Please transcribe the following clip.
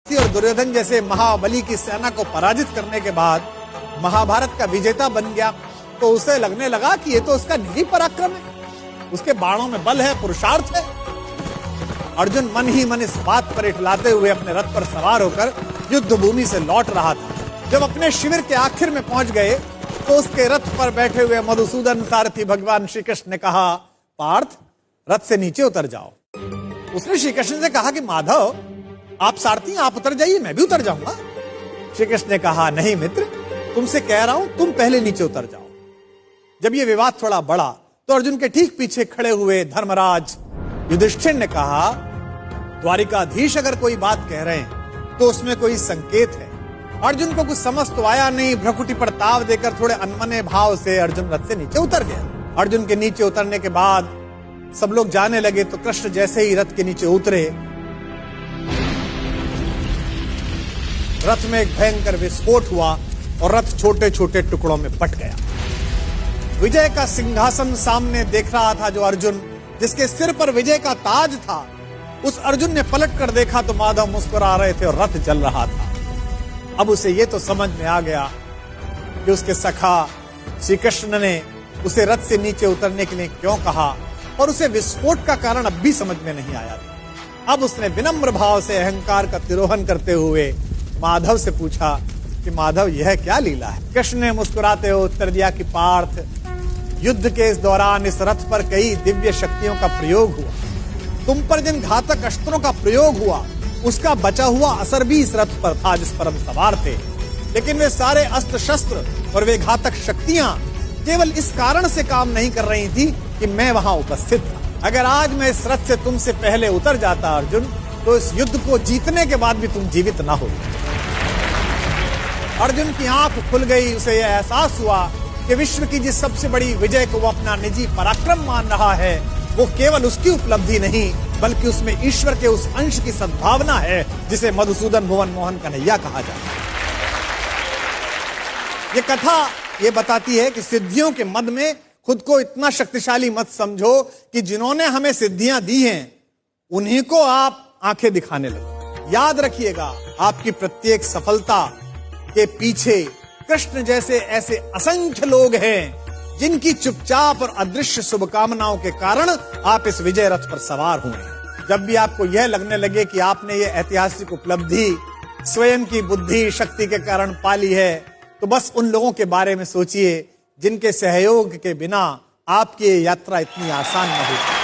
और दुर्योधन जैसे महाबली की सेना को पराजित करने के बाद महाभारत का विजेता बन गया, तो उसे लगने लगा कि ये तो उसका निजी पराक्रम है, उसके बाणों में बल है, पुरुषार्थ है। अर्जुन मन ही मन इस बात पर इठलाते हुए अपने रथ पर सवार होकर युद्ध भूमि से लौट रहा था। जब अपने शिविर के आखिर में पहुंच गए तो उसके रथ पर बैठे हुए मधुसूदन सारथी भगवान श्री कृष्ण ने कहा, पार्थ, रथ से नीचे उतर जाओ। उसने श्री कृष्ण से कहा कि माधव, आप सारथी, आप उतर जाइए, मैं भी उतर जाऊंगा। श्री कृष्ण ने कहा, नहीं मित्र, तुमसे कह रहा हूं, तुम पहले नीचे उतर जाओ। जब यह विवाद थोड़ा बढ़ा तो अर्जुन के ठीक पीछे खड़े हुए धर्मराज युधिष्ठिर ने कहा, द्वारिकाधीश अगर कोई बात कह रहे हैं तो उसमें कोई संकेत है। अर्जुन को कुछ समझ तो आया नहीं। भ्रकुटी पर ताव देकर थोड़े अनमने भाव से अर्जुन रथ से नीचे उतर गया। अर्जुन के नीचे उतरने के बाद सब लोग जाने लगे तो कृष्ण जैसे ही रथ के नीचे उतरे, रथ में एक भयंकर विस्फोट हुआ और रथ छोटे छोटे टुकड़ों में बट गया। विजय का सिंहासन सामने देख रहा था जो अर्जुन, जिसके सिर पर विजय का ताज था, उस अर्जुन ने पलट कर देखा तो माधव मुस्कुरा रहे थे और रथ जल रहा था। अब उसे यह तो समझ में आ गया कि उसके सखा श्री कृष्ण ने उसे रथ से नीचे उतरने के लिए क्यों कहा, और उसे विस्फोट का कारण अब भी समझ में नहीं आया था। अब उसने विनम्र भाव से अहंकार का तिरोहन करते हुए माधव से पूछा कि माधव, यह क्या लीला है? कृष्ण ने मुस्कुराते हुए उत्तर दिया कि पार्थ, युद्ध के इस दौरान इस रथ पर कई दिव्य शक्तियों का प्रयोग हुआ। तुम पर जिन घातक अस्त्रों का प्रयोग हुआ उसका बचा हुआ असर भी इस रथ पर था जिस पर हम सवार थे। लेकिन वे सारे अस्त्र शस्त्र और वे घातक शक्तियां केवल इस कारण से काम नहीं कर रही थी कि मैं वहां उपस्थित था। अगर आज मैं इस रथ से तुमसे पहले उतर जाता अर्जुन, तो इस युद्ध को जीतने के बाद भी तुम जीवित ना हो। अर्जुन की आंख खुल गई। उसे यह एहसास हुआ कि विश्व की जिस सबसे बड़ी विजय को वो अपना निजी पराक्रम मान रहा है, वो केवल उसकी उपलब्धि नहीं बल्कि उसमें ईश्वर के उस अंश की सद्भावना है जिसे मधुसूदन भुवन मोहन कन्हैया कहा जाता है। ये कथा ये बताती है कि सिद्धियों के मद में खुद को इतना शक्तिशाली मत समझो कि जिन्होंने हमें सिद्धियां दी हैं उन्हीं को आप आंखें दिखाने लगो। याद रखिएगा, आपकी प्रत्येक सफलता के पीछे कृष्ण जैसे ऐसे असंख्य लोग हैं जिनकी चुपचाप और अदृश्य शुभकामनाओं के कारण आप इस विजय रथ पर सवार हुए। जब भी आपको यह लगने लगे कि आपने यह ऐतिहासिक उपलब्धि स्वयं की बुद्धि शक्ति के कारण पाली है, तो बस उन लोगों के बारे में सोचिए जिनके सहयोग के बिना आपकी ये यात्रा इतनी आसान न होती।